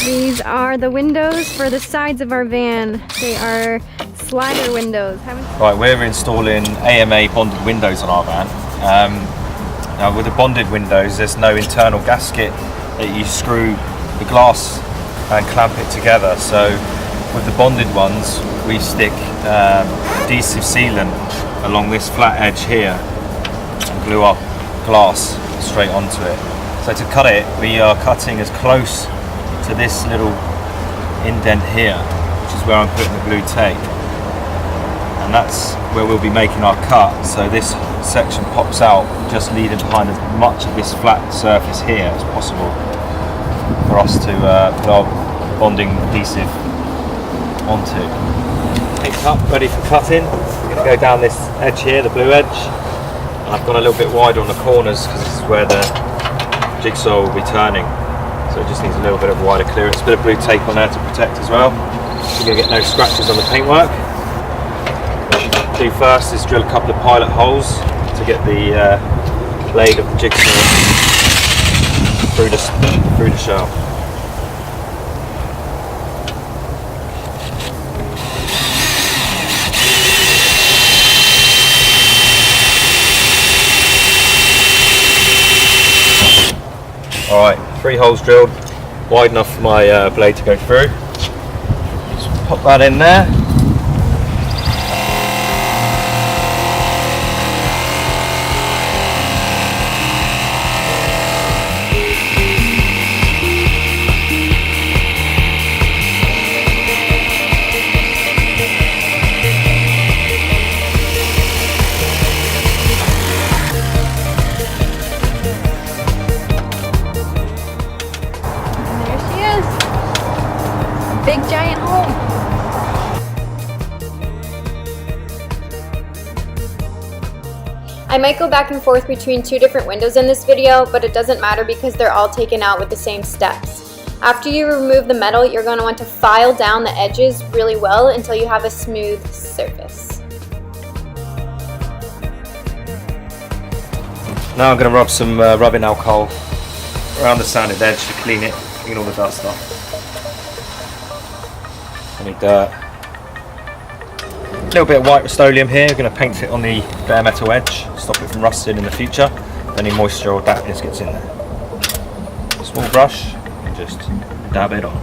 These are the windows for the sides of our van. They are slider windows. Right, we're installing AMA bonded windows on our van. Now with the bonded windows, there's no internal gasket that you screw the glass and clamp it together. So with the bonded ones, we stick adhesive sealant along this flat edge here and glue our glass straight onto it. So to cut it, we are cutting as close to this little indent here, which is where I'm putting the blue tape. And that's where we'll be making our cut. So this section pops out, just leaving behind as much of this flat surface here as possible for us to put our bonding adhesive onto. Picked up, ready for cutting. I'm going to go down this edge here, the blue edge. And I've gone a little bit wider on the corners because this is where the jigsaw will be turning. So it just needs a little bit of wider clearance. A bit of blue tape on there to protect as well. You're going to get no scratches on the paintwork. Do first is drill a couple of pilot holes to get the blade of the jigsaw through the shell. Alright, 3 holes drilled, wide enough for my blade to go through. Just pop that in there. Big giant hole. I might go back and forth between 2 different windows in this video, but it doesn't matter because they're all taken out with the same steps. After you remove the metal, you're going to want to file down the edges really well until you have a smooth surface. Now I'm going to rub some rubbing alcohol around the sanded edge to clean all the dust off. Any dirt. A little bit of white Rust-Oleum here. We're going to paint it on the bare metal edge, stop it from rusting in the future. Any moisture or dampness gets in there. Small brush and just dab it on.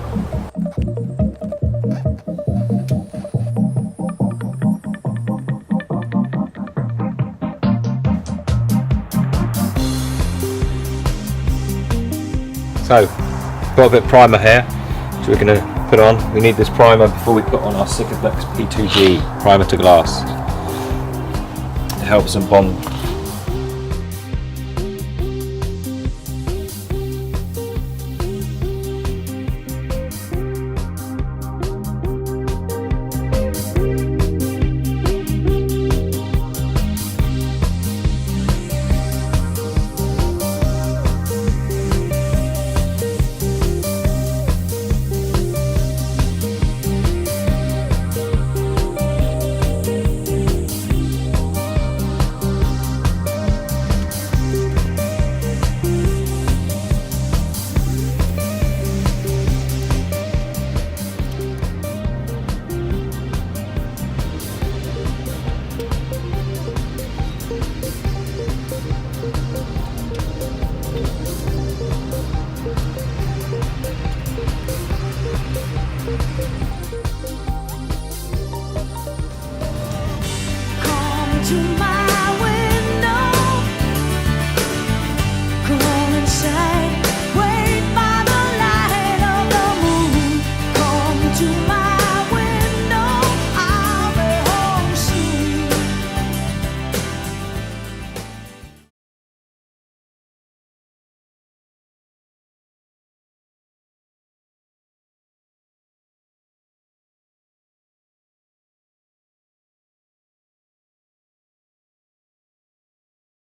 So, got a bit of primer here, so we're going to put on. We need this primer before we put on our Sikaflex P2G primer to glass. It helps them bond